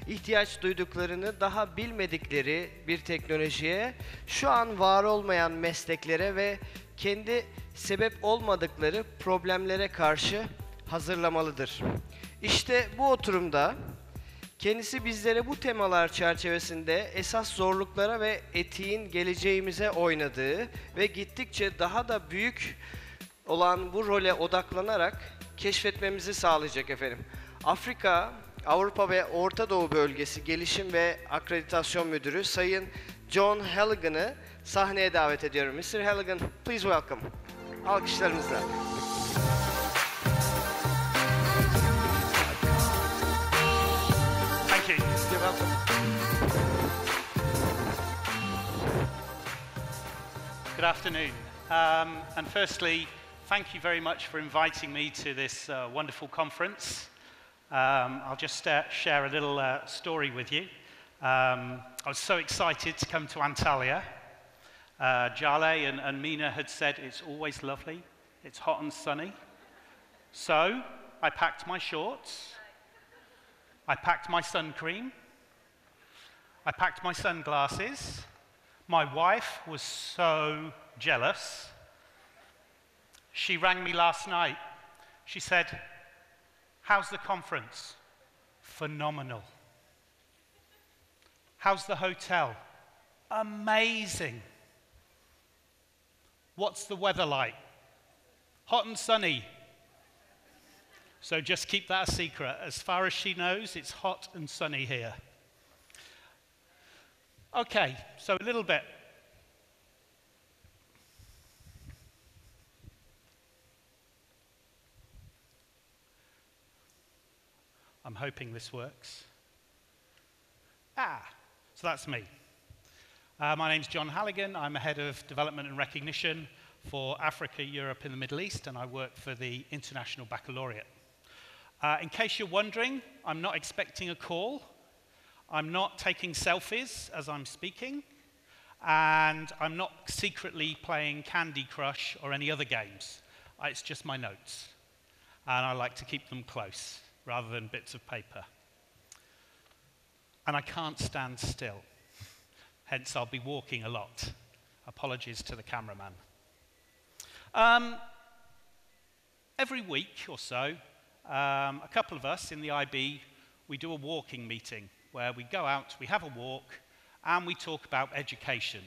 ihtiyaç duyduklarını daha bilmedikleri bir teknolojiye, şu an var olmayan mesleklere ve kendi sebep olmadıkları problemlere karşı hazırlamalıdır. İşte bu oturumda kendisi bizlere bu temalar çerçevesinde esas zorluklara ve etiğin geleceğimize oynadığı ve gittikçe daha da büyük olan bu role odaklanarak keşfetmemizi sağlayacak efendim. Afrika, Avrupa ve Ortadoğu Bölgesi Gelişim ve Akreditasyon Müdürü Sayın Jon HALLIGAN'ı sahneye davet ediyorum. Mr. Halligan, please welcome. Alkışlarınızla. Thank you. You're welcome. Good afternoon. And firstly, thank you very much for inviting me to this wonderful conference. I'll just share a little story with you. I was so excited to come to Antalya. Jale and Mina had said it's always lovely, it's hot and sunny. So I packed my shorts, I packed my sun cream, I packed my sunglasses. My wife was so jealous. She rang me last night. She said, "How's the conference?" "Phenomenal." "How's the hotel?" "Amazing." "What's the weather like?" "Hot and sunny." So just keep that a secret. As far as she knows, it's hot and sunny here. Okay, so a little bit. I'm hoping this works. So that's me. My name's Jon HALLIGAN. I'm a head of development and recognition for Africa, Europe, and the Middle East, and I work for the International Baccalaureate. In case you're wondering, I'm not expecting a call. I'm not taking selfies as I'm speaking, and I'm not secretly playing Candy Crush or any other games. It's just my notes, and I like to keep them close rather than bits of paper. And I can't stand still, hence I'll be walking a lot. Apologies to the cameraman. Every week or so, a couple of us in the IB, we do a walking meeting where we go out, we have a walk, and we talk about education.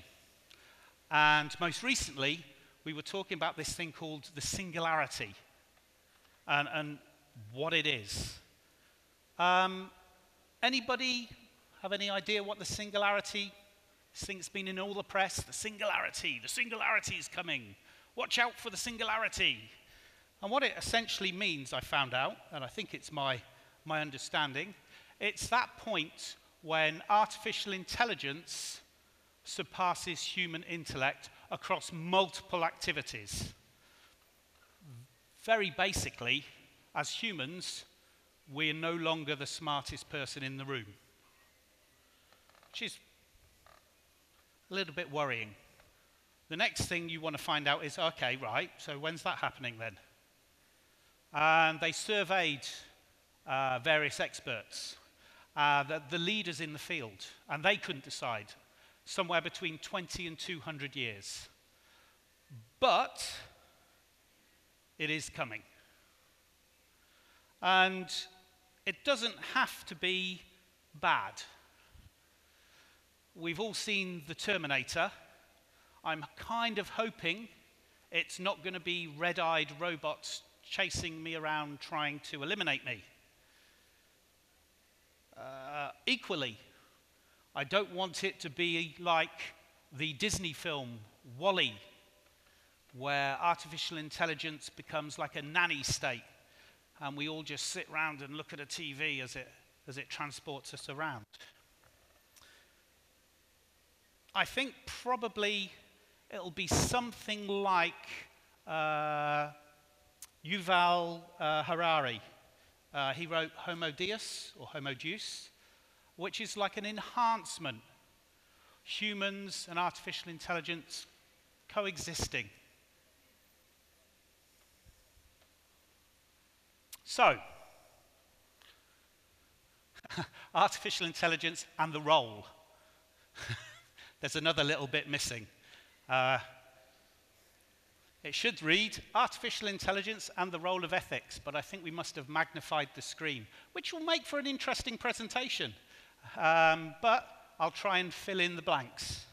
And most recently, we were talking about this thing called the singularity and what it is. Anybody have any idea what the singularity? This thing's been in all the press. The singularity is coming. Watch out for the singularity. And what it essentially means, I found out, and I think it's my understanding, it's that point when artificial intelligence surpasses human intellect across multiple activities. Very basically, as humans, we're no longer the smartest person in the room, which is a little bit worrying. The next thing you want to find out is, okay, right, so when's that happening then? And they surveyed various experts, the leaders in the field, and they couldn't decide, somewhere between 20 and 200 years. But it is coming. And it doesn't have to be bad. We've all seen The Terminator. I'm kind of hoping it's not going to be red-eyed robots chasing me around trying to eliminate me. Equally, I don't want it to be like the Disney film WALL-E, where artificial intelligence becomes like a nanny state, and we all just sit around and look at a TV as it transports us around. I think probably it'll be something like Yuval Harari. He wrote Homo Deus, or Homo Deus, which is like an enhancement. Humans and artificial intelligence coexisting. So, Artificial intelligence and the role. There's another little bit missing. It should read artificial intelligence and the role of ethics, but I think we must have magnified the screen, which will make for an interesting presentation. But I'll try and fill in the blanks.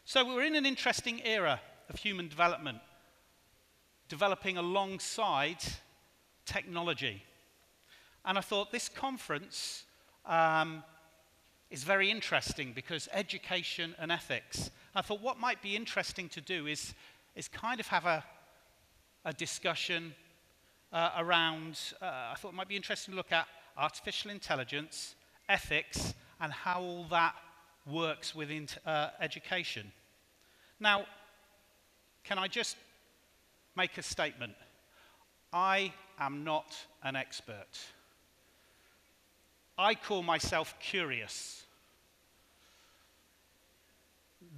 So we're in an interesting era of human development, developing alongside technology. And I thought this conference is very interesting because education and ethics. I thought what might be interesting to do is kind of have a discussion around, I thought it might be interesting to look at artificial intelligence, ethics, and how all that works within education. Now, can I just make a statement? I am not an expert. I call myself curious.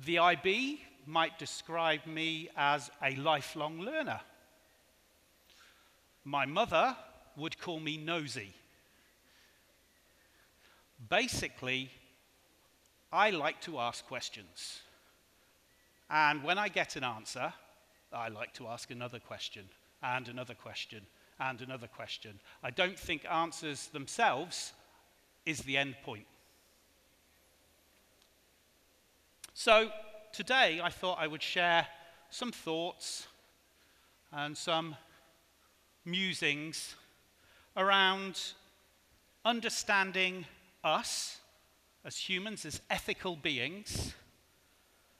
The IB might describe me as a lifelong learner. My mother would call me nosy. Basically, I like to ask questions. And when I get an answer, I like to ask another question, and another question, and another question. I don't think answers themselves is the end point. So today I thought I would share some thoughts and some musings around understanding us as humans, as ethical beings,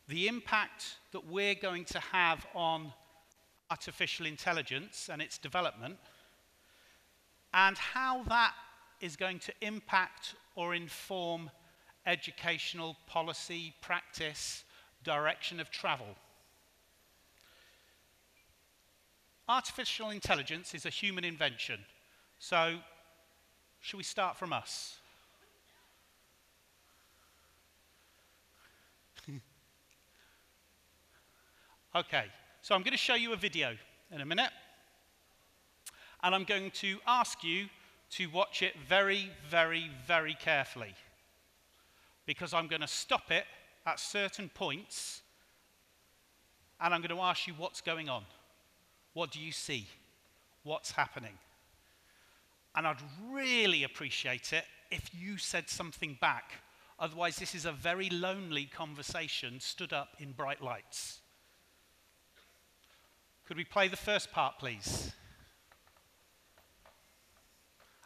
the impact that we're going to have on artificial intelligence and its development, and how that is going to impact or inform educational policy, practice, direction of travel. Artificial intelligence is a human invention. So, shall we start from us? Okay, so I'm going to show you a video in a minute. And I'm going to ask you to watch it very, very, very carefully. Because I'm going to stop it at certain points, and I'm going to ask you what's going on. What do you see? What's happening? And I'd really appreciate it if you said something back. Otherwise, this is a very lonely conversation stood up in bright lights. Could we play the first part, please?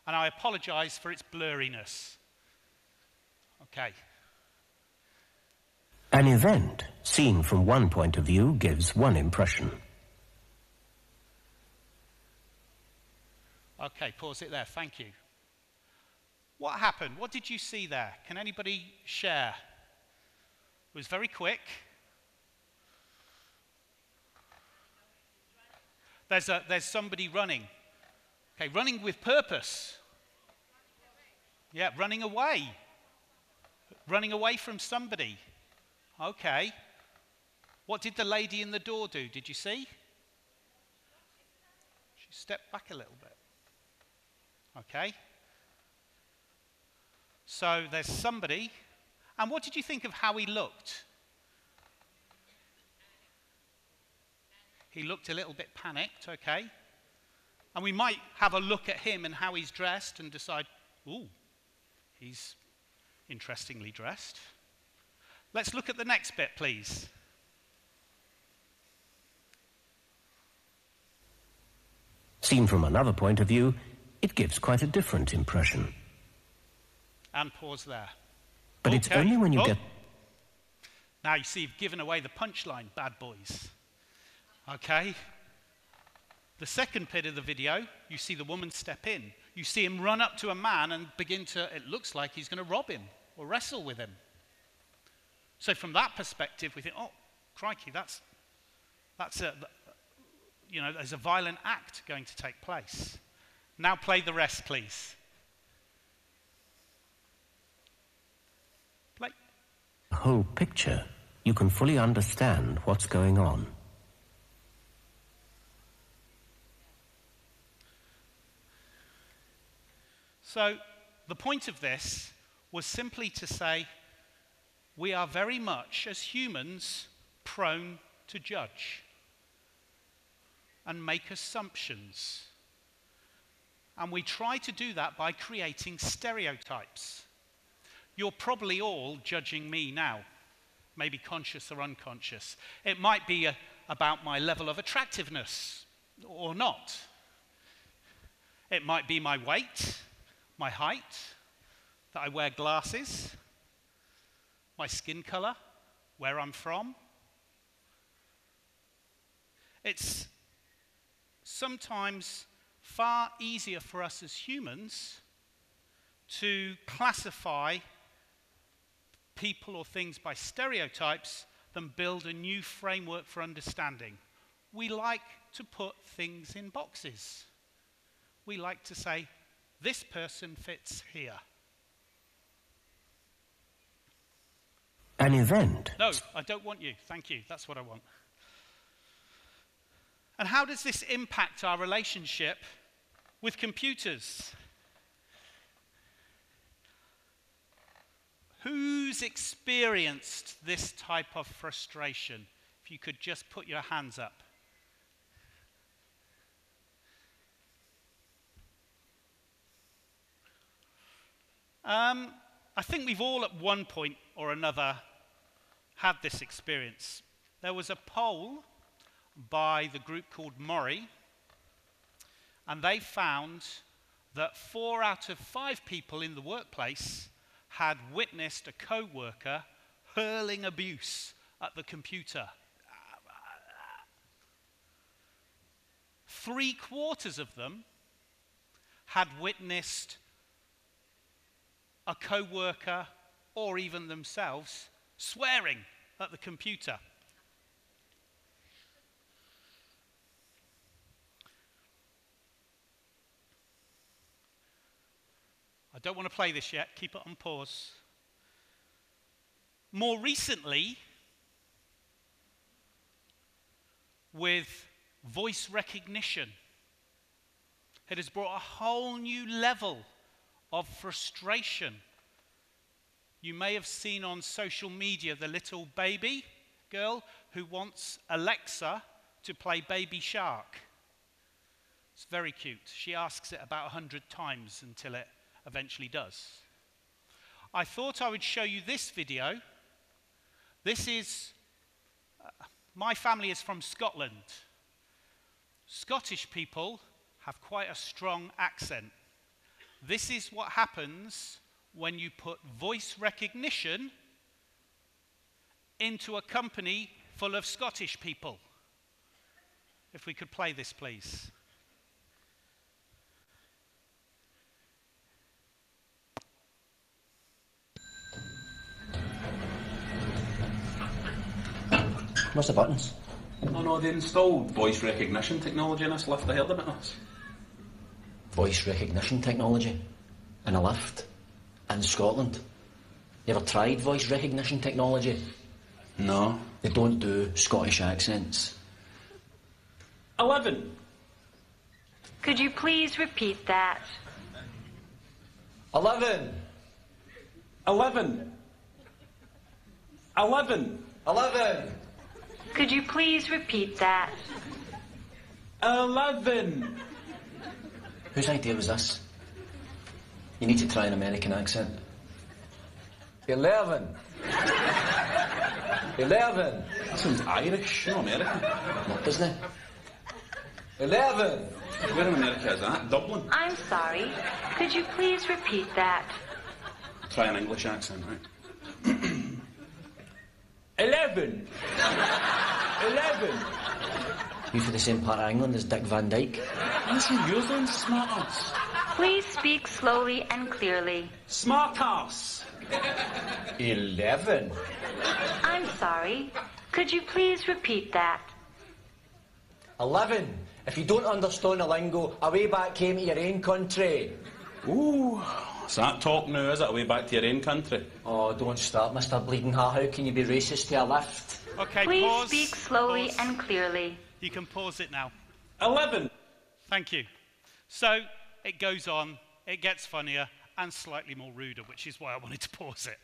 And I apologize for its blurriness. Okay. An event seen from one point of view gives one impression. Okay, pause it there. Thank you. What happened? What did you see there? Can anybody share? It was very quick. There's somebody running. Okay, running with purpose. Yeah, running away. Running away from somebody. Okay. What did the lady in the door do? Did you see? She stepped back a little bit. Okay. So there's somebody. And what did you think of how he looked? He looked a little bit panicked, okay. And we might have a look at him and how he's dressed and decide, ooh, he's interestingly dressed. Let's look at the next bit, please. Seen from another point of view, it gives quite a different impression. And pause there. But okay. It's only when you get... Now you see, you've given away the punchline, bad boys. Okay. The second bit of the video, you see the woman step in. You see him run up to a man and begin to, it looks like he's going to rob him or wrestle with him. So from that perspective, we think, oh, crikey, that's there's a violent act going to take place. Now play the rest, please. Play. The whole picture, you can fully understand what's going on. So the point of this was simply to say we are very much, as humans, prone to judge and make assumptions. And we try to do that by creating stereotypes. You're probably all judging me now, maybe conscious or unconscious. It might be about my level of attractiveness or not. It might be my weight, my height, that I wear glasses, my skin color, where I'm from. It's sometimes far easier for us as humans to classify people or things by stereotypes than build a new framework for understanding. We like to put things in boxes. We like to say, this person fits here. An event. No, I don't want you. Thank you. That's what I want. And how does this impact our relationship with computers? Who's experienced this type of frustration? If you could just put your hands up. I think we've all at one point or another had this experience. There was a poll by the group called Mori, and they found that 4 out of 5 people in the workplace had witnessed a co-worker hurling abuse at the computer. 3/4 of them had witnessed a co-worker or even themselves swearing at the computer. I don't want to play this yet, keep it on pause. More recently, with voice recognition, it has brought a whole new level of frustration. You may have seen on social media the little baby girl who wants Alexa to play Baby Shark. It's very cute. She asks it about 100 times until it eventually does. I thought I would show you this video. This is, my family is from Scotland. Scottish people have quite a strong accent. This is what happens when you put voice recognition into a company full of Scottish people. If we could play this, please. What's the buttons? Oh no, they installed voice recognition technology in this lift. I heard about this. Voice recognition technology? In a lift? In Scotland? You ever tried voice recognition technology? No. They don't do Scottish accents. 11. Could you please repeat that? 11. 11. 11. 11. Could you please repeat that? 11. Whose idea was this? You need to try an American accent. 11. 11. That sounds Irish, not American. What, doesn't it? 11. Where in America is that? Dublin? I'm sorry. Could you please repeat that? Try an English accent, right? 11. 11. You for the same part of England as Dick Van Dyke? Listen, you're then smart ass. Please speak slowly and clearly. Smart ass. 11. I'm sorry. Could you please repeat that? 11. If you don't understand the lingo, away back home to your own country. Ooh, is that talk now, is it? Away back to your own country? Oh, don't start, Mr. Bleeding Heart. How can you be racist to a lift? Okay, Please pause. speak slowly Pause. and clearly. You can pause it now. 11. Thank you. So it goes on, it gets funnier, and slightly more ruder, which is why I wanted to pause it.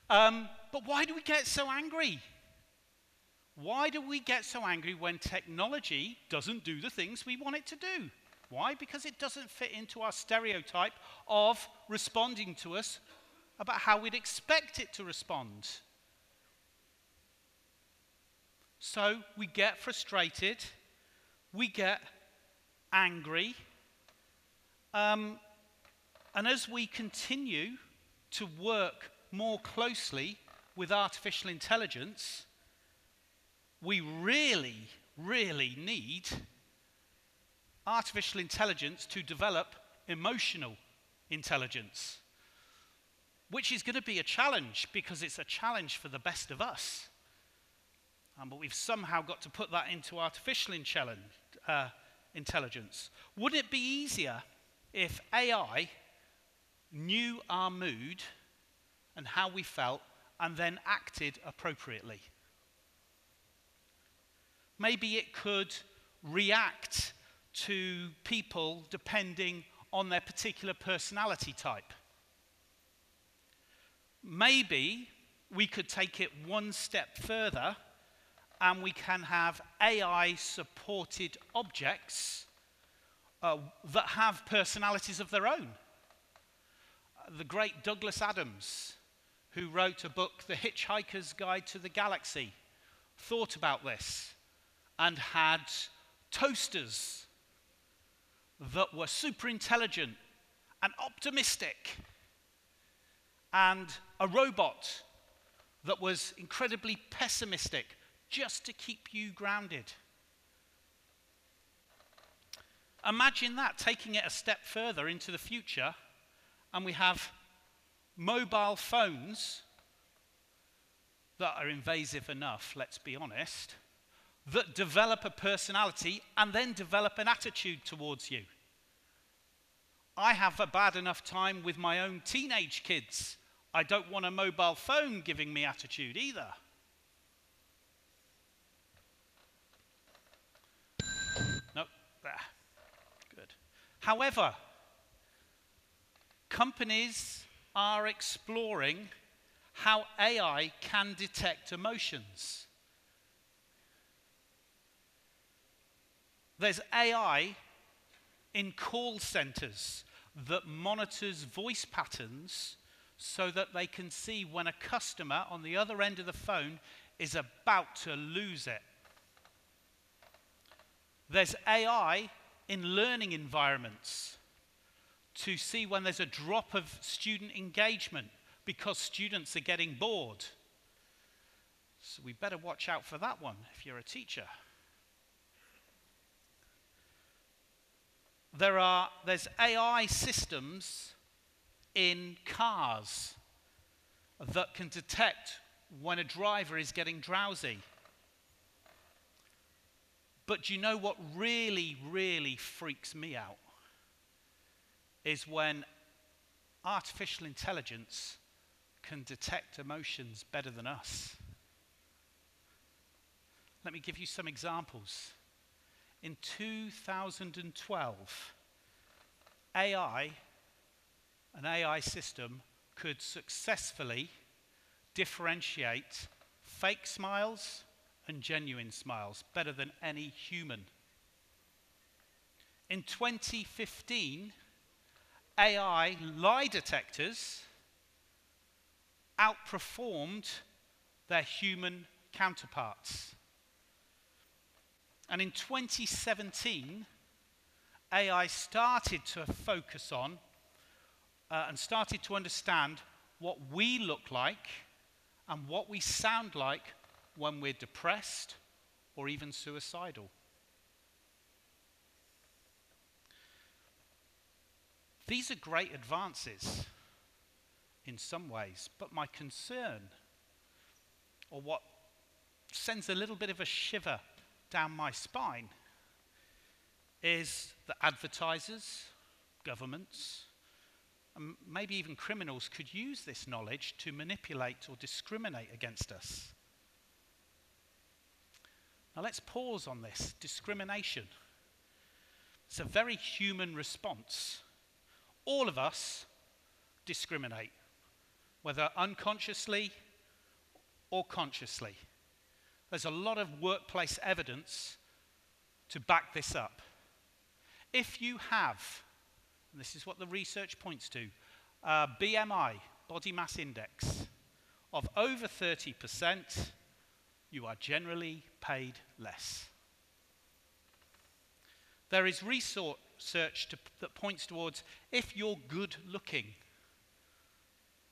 But why do we get so angry? Why do we get so angry when technology doesn't do the things we want it to do? Why? Because it doesn't fit into our stereotype of responding to us about how we'd expect it to respond. So we get frustrated, we get angry, and as we continue to work more closely with artificial intelligence, we really, really need artificial intelligence to develop emotional intelligence, which is going to be a challenge because it's a challenge for the best of us. But we've somehow got to put that into artificial intelligence. Would it be easier if AI knew our mood and how we felt and then acted appropriately? Maybe it could react to people depending on their particular personality type. Maybe we could take it one step further and we can have AI-supported objects that have personalities of their own. The great Douglas Adams, who wrote a book, The Hitchhiker's Guide to the Galaxy, thought about this and had toasters that were super intelligent and optimistic, and a robot that was incredibly pessimistic, just to keep you grounded. Imagine that, taking it a step further into the future, and we have mobile phones that are invasive enough, let's be honest, that develop a personality and then develop an attitude towards you. I have a bad enough time with my own teenage kids. I don't want a mobile phone giving me attitude either. Nope, there. Good. However, companies are exploring how AI can detect emotions. There's AI in call centers that monitors voice patterns so that they can see when a customer on the other end of the phone is about to lose it. There's AI in learning environments to see when there's a drop of student engagement because students are getting bored. So we better watch out for that one if you're a teacher. There's AI systems in cars that can detect when a driver is getting drowsy. But do you know what really, really freaks me out? Is when artificial intelligence can detect emotions better than us. Let me give you some examples. In 2012, an AI system could successfully differentiate fake smiles and genuine smiles better than any human. In 2015, AI lie detectors outperformed their human counterparts. And in 2017, AI started to focus on and started to understand what we look like and what we sound like when we're depressed or even suicidal. These are great advances in some ways, but my concern, or what sends a little bit of a shiver down my spine, is that advertisers, governments, and maybe even criminals could use this knowledge to manipulate or discriminate against us. Now let's pause on this. Discrimination. It's a very human response. All of us discriminate, whether unconsciously or consciously. There's a lot of workplace evidence to back this up. If you have, and this is what the research points to, BMI, body mass index, of over 30%, you are generally paid less. There is research that points towards if you're good looking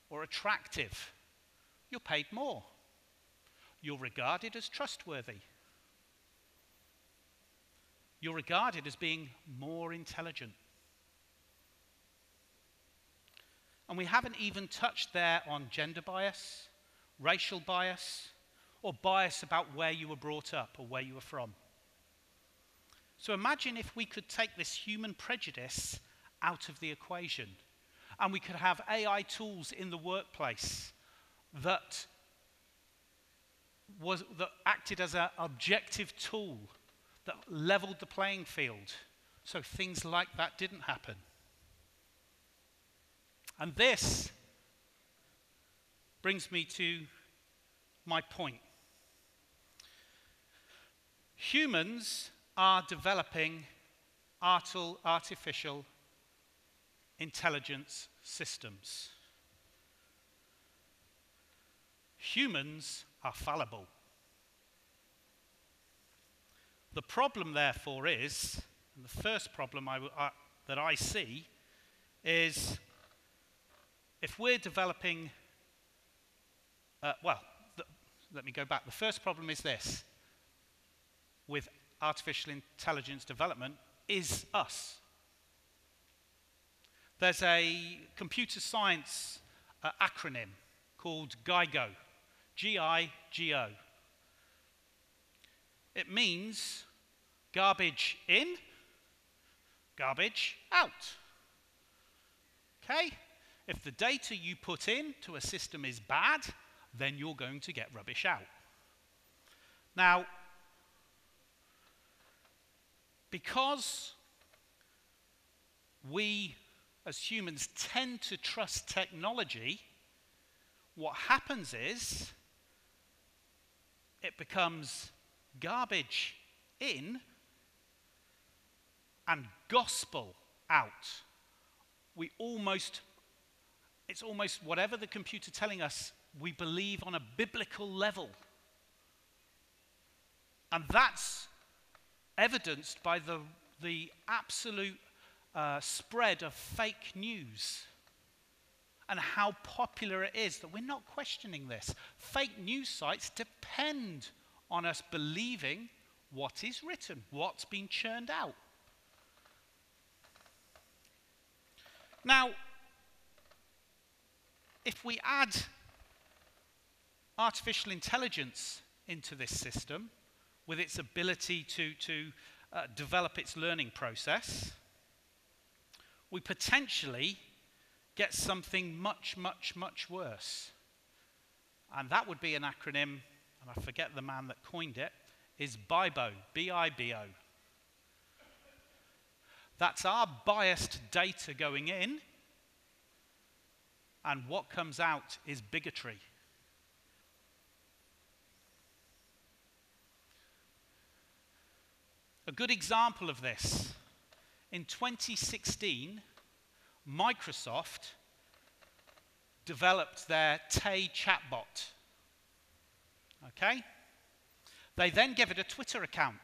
or attractive, you're paid more. You're regarded as trustworthy. You're regarded as being more intelligent. And we haven't even touched there on gender bias, racial bias, or bias about where you were brought up or where you were from. So imagine if we could take this human prejudice out of the equation, and we could have AI tools in the workplace that acted as an objective tool that leveled the playing field, so things like that didn't happen. And this brings me to my point. Humans are developing artificial intelligence systems. Humans are fallible. The problem, therefore, is, and the first problem that I see is if we're developing, let me go back. The first problem is this, with artificial intelligence development, is us. There's a computer science acronym called GIGO, G-I-G-O. It means garbage in, garbage out. Okay? If the data you put in to a system is bad, then you're going to get rubbish out. Now, because we as humans tend to trust technology, what happens is it becomes garbage in and gospel out. It's almost whatever the computer telling us, we believe on a biblical level. And that's evidenced by the absolute spread of fake news and how popular it is that we're not questioning this. Fake news sites depend on us believing what is written, what's been churned out. Now, if we add artificial intelligence into this system with its ability to develop its learning process, we potentially get something much, much, much worse. And that would be an acronym, and I forget the man that coined it, is BIBO, B-I-B-O. That's our biased data going in, and what comes out is bigotry. A good example of this, in 2016, Microsoft developed their Tay chatbot. Okay? They then gave it a Twitter account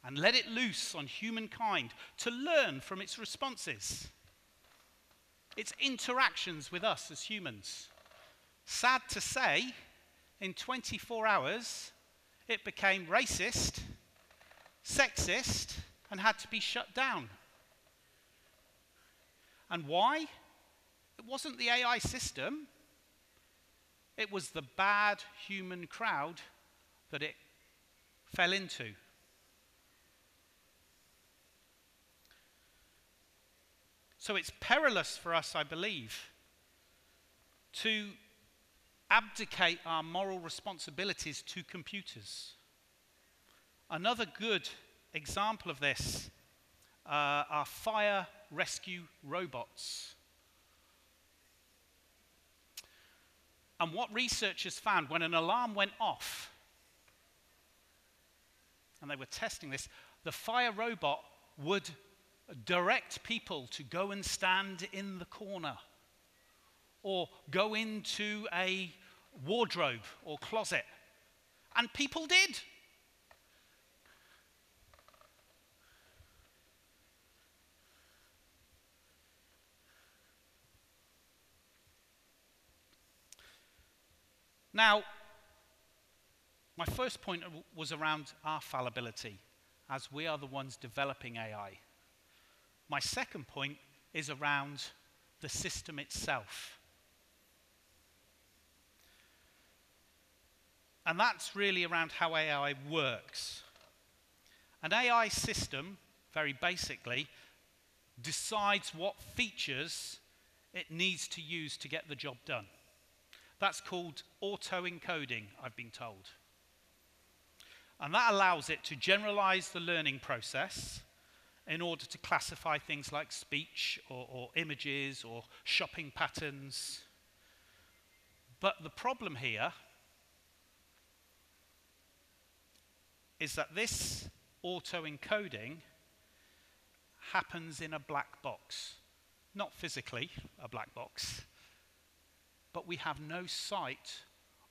and let it loose on humankind to learn from its responses, its interactions with us as humans. Sad to say, in 24 hours, it became racist, sexist, and had to be shut down. And why? It wasn't the AI system. It was the bad human crowd that it fell into. So it's perilous for us, I believe, to abdicate our moral responsibilities to computers. Another good example of this are fire rescue robots. And what researchers found when an alarm went off, and they were testing this, the fire robot would direct people to go and stand in the corner or go into a wardrobe or closet. And people did. Now, my first point was around our fallibility, as we are the ones developing AI. My second point is around the system itself. And that's really around how AI works. An AI system, very basically, decides what features it needs to use to get the job done. That's called auto-encoding, I've been told. And that allows it to generalize the learning process in order to classify things like speech or images or shopping patterns. But the problem here is that this auto-encoding happens in a black box. Not physically a black box, but we have no sight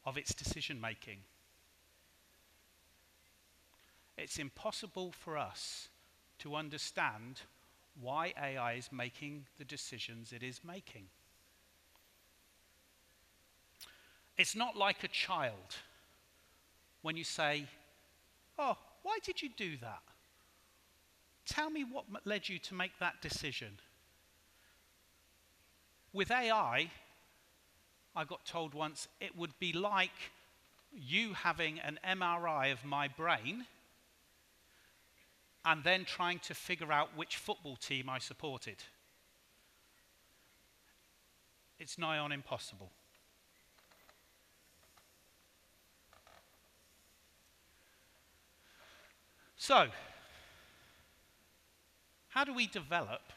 of its decision making. It's impossible for us to understand why AI is making the decisions it is making. It's not like a child when you say, "Oh, why did you do that? Tell me what led you to make that decision." With AI, I got told once, it would be like you having an MRI of my brain and then trying to figure out which football team I supported. It's nigh on impossible. So, how do we develop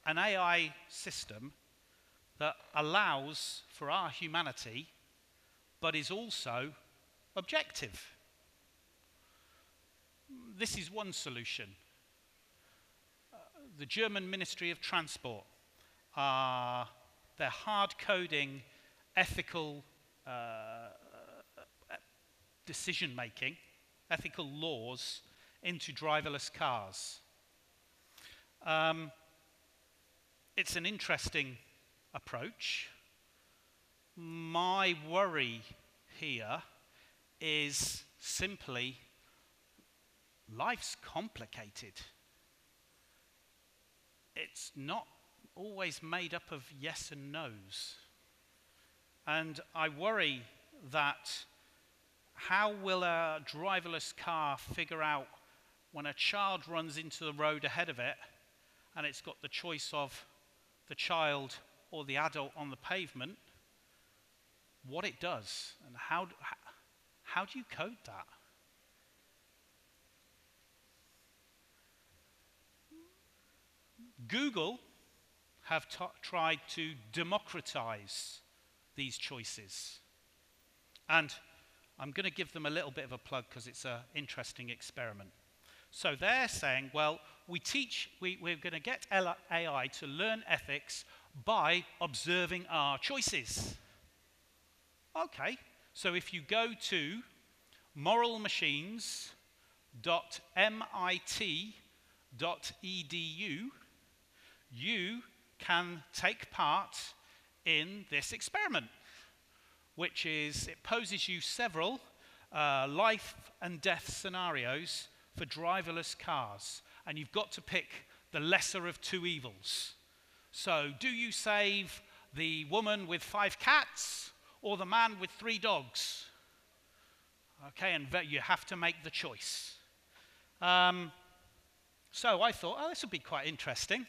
an AI system that allows for our humanity, but is also objective? This is one solution. The German Ministry of Transport, they're hard-coding ethical decision-making, ethical laws into driverless cars. It's an interesting approach. My worry here is simply life's complicated. It's not always made up of yes and no's. And I worry that how will a driverless car figure out when a child runs into the road ahead of it and it's got the choice of the child or the adult on the pavement, what it does, and how do you code that? Google have tried to democratize these choices. And I'm going to give them a little bit of a plug because it's an interesting experiment. So they're saying, well, we're going to get AI to learn ethics by observing our choices. Okay, so if you go to moralmachines.mit.edu, you can take part in this experiment, which is, it poses you several life and death scenarios for driverless cars, and you've got to pick the lesser of two evils. So, do you save the woman with 5 cats or the man with 3 dogs? Okay, and you have to make the choice. So I thought, oh, this would be quite interesting.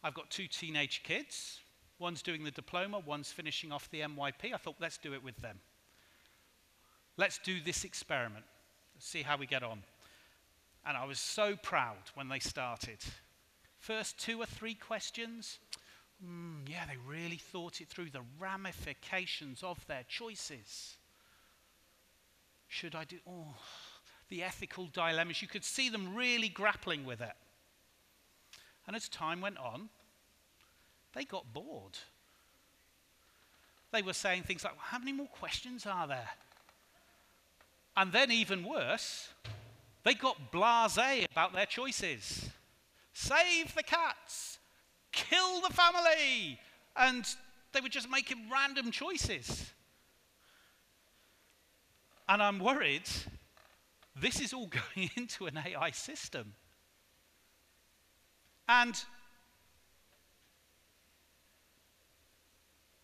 I've got 2 teenage kids. One's doing the diploma, one's finishing off the MYP. I thought, let's do it with them. Let's do this experiment. Let's see how we get on. And I was so proud when they started. First 2 or 3 questions, Yeah, they really thought it through, the ramifications of their choices. Should I do, the ethical dilemmas, you could see them really grappling with it. And as time went on, they got bored. They were saying things like, well, how many more questions are there? And then even worse, they got blasé about their choices. Save the cats, kill the family, and they were just making random choices. And I'm worried this is all going into an AI system. And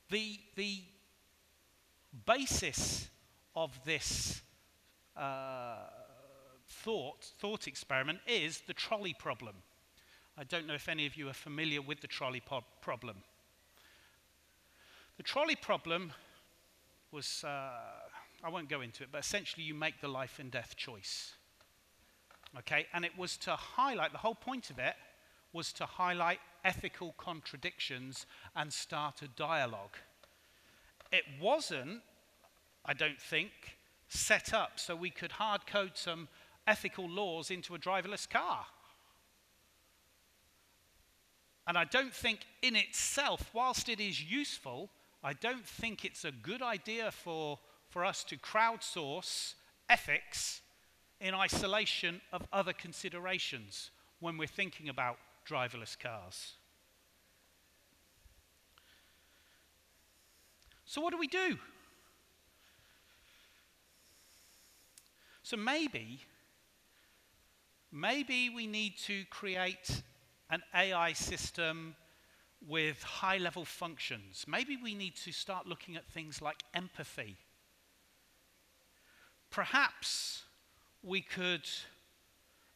the basis of this thought experiment is the trolley problem. I don't know if any of you are familiar with the trolley problem. The trolley problem was, I won't go into it, but essentially you make the life and death choice. Okay, and it was to highlight, the whole point of it was to highlight ethical contradictions and start a dialogue. It wasn't, I don't think, set up so we could hard code some ethical laws into a driverless car. And I don't think in itself, whilst it is useful, I don't think it's a good idea for us to crowdsource ethics in isolation of other considerations when we're thinking about driverless cars. So what do we do? So maybe we need to create an AI system with high-level functions. Maybe we need to start looking at things like empathy. Perhaps we could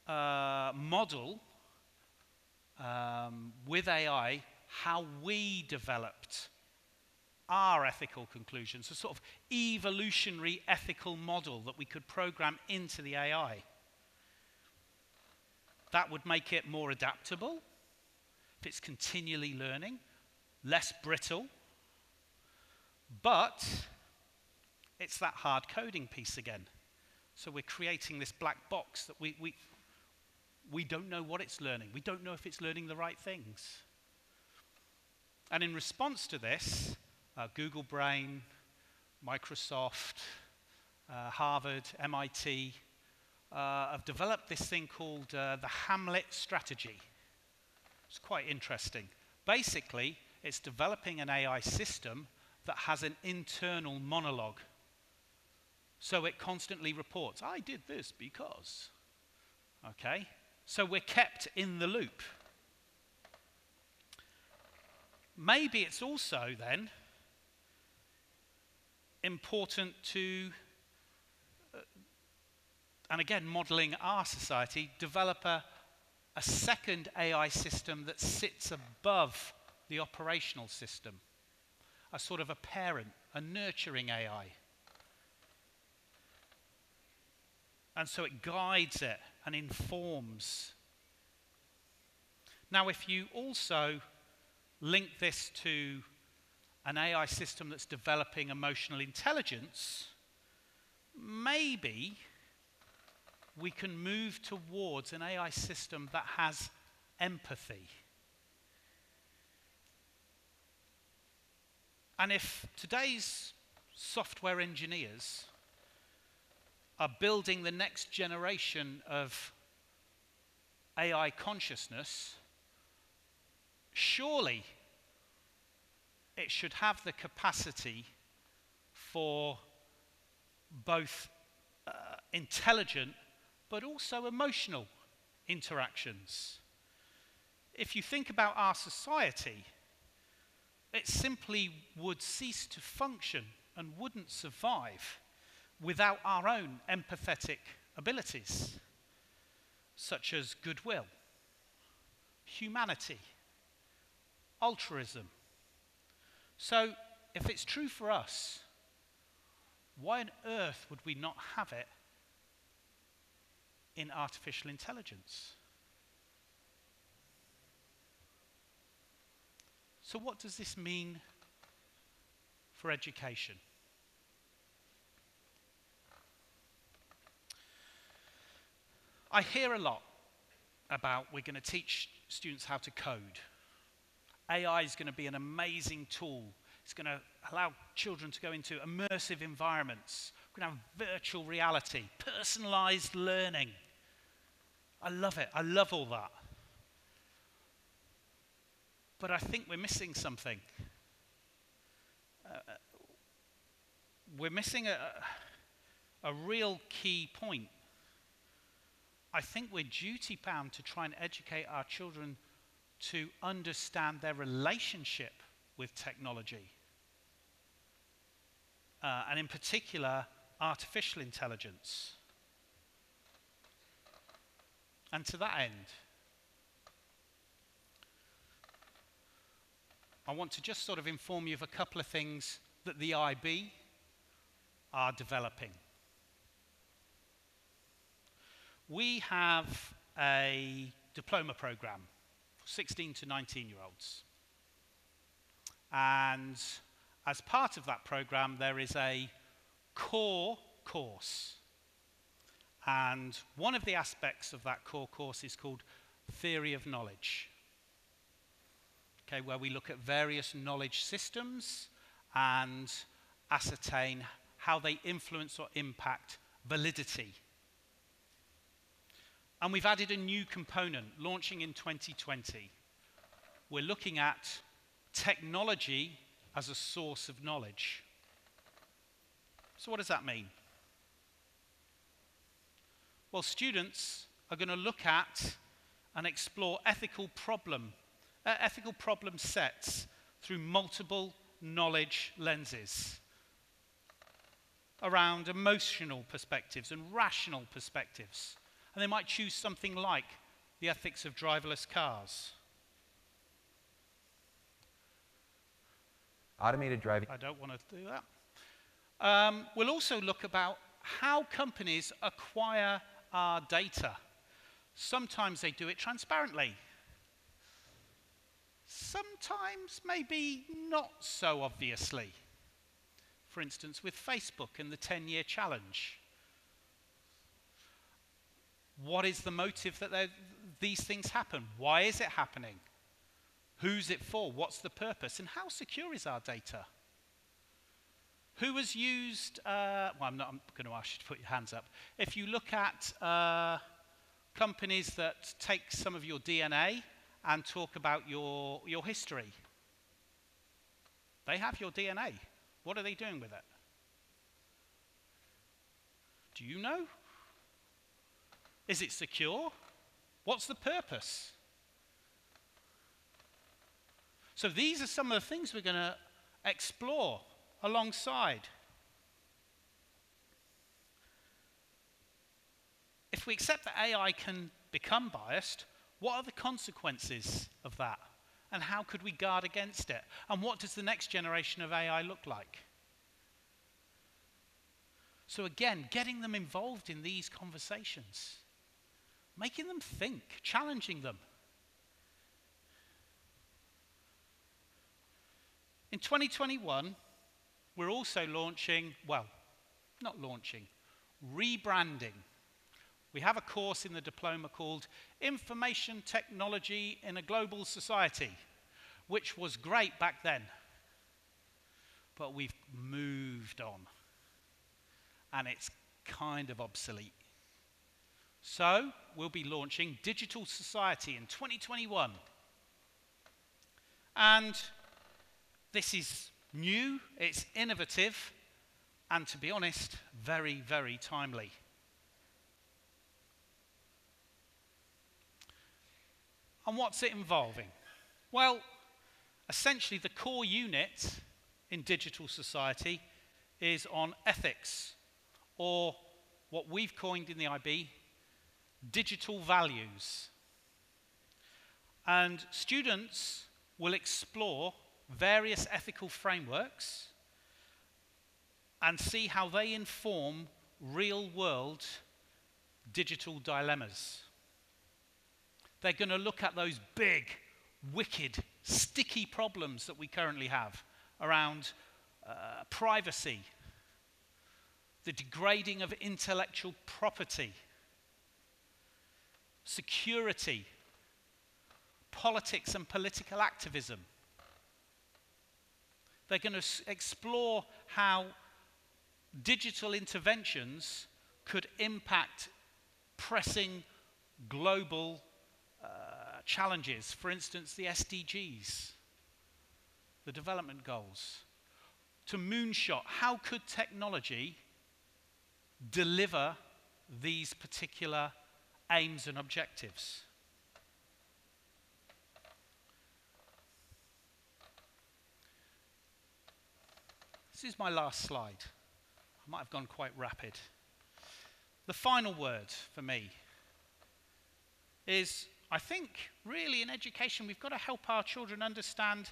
model with AI how we developed our ethical conclusions, a sort of evolutionary ethical model that we could program into the AI. That would make it more adaptable, if it's continually learning, less brittle, but it's that hard coding piece again. So we're creating this black box that we don't know what it's learning. We don't know if it's learning the right things. And in response to this, Google Brain, Microsoft, Harvard, MIT have developed this thing called the Hamlet strategy. It's quite interesting. Basically, it's developing an AI system that has an internal monologue. So it constantly reports, I did this because. Okay? So we're kept in the loop. Maybe it's also then important to, and again modeling our society, develop a second AI system that sits above the operational system. A sort of a parent, a nurturing AI. And so it guides it and informs. Now, if you also link this to an AI system that's developing emotional intelligence, maybe we can move towards an AI system that has empathy. And if today's software engineers are building the next generation of AI consciousness, surely it should have the capacity for both intelligent but also emotional interactions. If you think about our society, it simply would cease to function and wouldn't survive without our own empathetic abilities, such as goodwill, humanity, altruism. So, if it's true for us, why on earth would we not have it in artificial intelligence? So what does this mean for education? I hear a lot about we're going to teach students how to code. AI is going to be an amazing tool. It's going to allow children to go into immersive environments. We're going to have virtual reality, personalized learning. I love it. I love all that. But I think we're missing something. We're missing a real key point. I think we're duty-bound to try and educate our children to understand their relationship with technology. And in particular, artificial intelligence. And to that end, I want to just sort of inform you of a couple of things that the IB are developing. We have a diploma program for 16 to 19-year-olds. And as part of that program, there is a core course. And one of the aspects of that core course is called Theory of Knowledge. Okay, where we look at various knowledge systems and ascertain how they influence or impact validity. And we've added a new component launching in 2020. We're looking at technology as a source of knowledge. So what does that mean? Well, students are going to look at and explore ethical problem sets through multiple knowledge lenses around emotional perspectives and rational perspectives. And they might choose something like the ethics of driverless cars. Automated driving. I don't want to do that. We'll also look about how companies acquire our data. Sometimes they do it transparently. Sometimes maybe not so obviously. For instance, with Facebook and the 10-year challenge. What is the motive that these things happen? Why is it happening? Who's it for? What's the purpose? And how secure is our data? Who has used, I'm going to ask you to put your hands up. If you look at companies that take some of your DNA and talk about your history, they have your DNA. What are they doing with it? Do you know? Is it secure? What's the purpose? So these are some of the things we're going to explore alongside. If we accept that AI can become biased, what are the consequences of that? And how could we guard against it? And what does the next generation of AI look like? So again, getting them involved in these conversations, making them think, challenging them. In 2021, we're also launching, rebranding. We have a course in the diploma called Information Technology in a Global Society, which was great back then. But we've moved on. And it's kind of obsolete. So, we'll be launching Digital Society in 2021. And this is new, it's innovative, and to be honest, very, very timely. And what's it involving? Well, essentially the core unit in Digital Society is on ethics, or what we've coined in the IB, digital values. And students will explore various ethical frameworks and see how they inform real-world digital dilemmas. They're going to look at those big, wicked sticky problems that we currently have around privacy, the degrading of intellectual property, security, politics and political activism. They're going to explore how digital interventions could impact pressing global challenges, for instance, the SDGs, the development goals. To moonshot, how could technology deliver these particular aims and objectives? This is my last slide. I might have gone quite rapid. The final word for me is, I think, really in education, we've got to help our children understand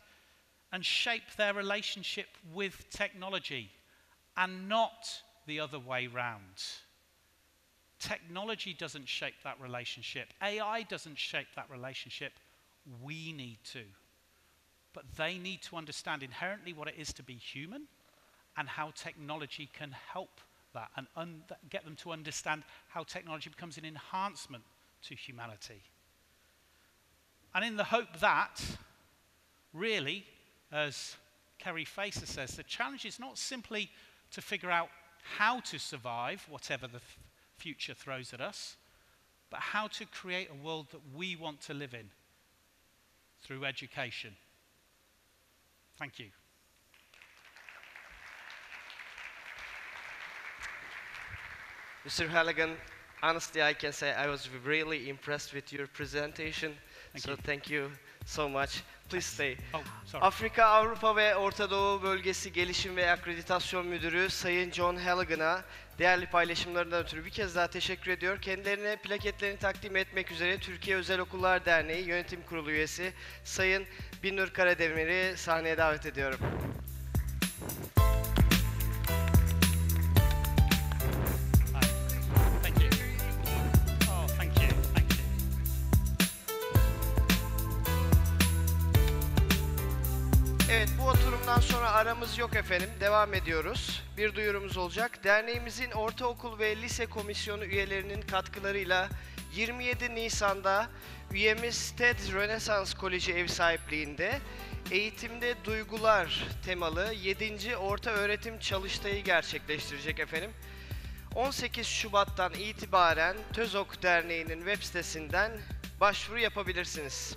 and shape their relationship with technology, and not the other way round. Technology doesn't shape that relationship. AI doesn't shape that relationship. We need to. But they need to understand inherently what it is to be human and how technology can help that, and get them to understand how technology becomes an enhancement to humanity. And in the hope that, really, as Kerry Facer says, the challenge is not simply to figure out how to survive whatever the future throws at us, but how to create a world that we want to live in through education. Thank you. Mr. Halligan, honestly, I can say I was really impressed with your presentation. Thank you so much. Please stay. Oh, sorry. Afrika, Avrupa ve Ortadoğu Bölgesi Gelişim ve Akreditasyon Müdürü Sayın Jon HALLIGAN'a değerli paylaşımlarından ötürü bir kez daha teşekkür ediyor. Kendilerine plaketlerini takdim etmek üzere Türkiye Özel Okullar Derneği Yönetim Kurulu üyesi Sayın Binur Karademir'i sahneye davet ediyorum. Evet, bu oturumdan sonra aramız yok efendim. Devam ediyoruz. Bir duyurumuz olacak. Derneğimizin ortaokul ve lise komisyonu üyelerinin katkılarıyla 27 Nisan'da üyemiz TED Rönesans Koleji ev sahipliğinde eğitimde duygular temalı 7. Orta Öğretim Çalıştayı gerçekleştirecek efendim. 18 Şubat'tan itibaren TÖZOK Derneği'nin web sitesinden başvuru yapabilirsiniz.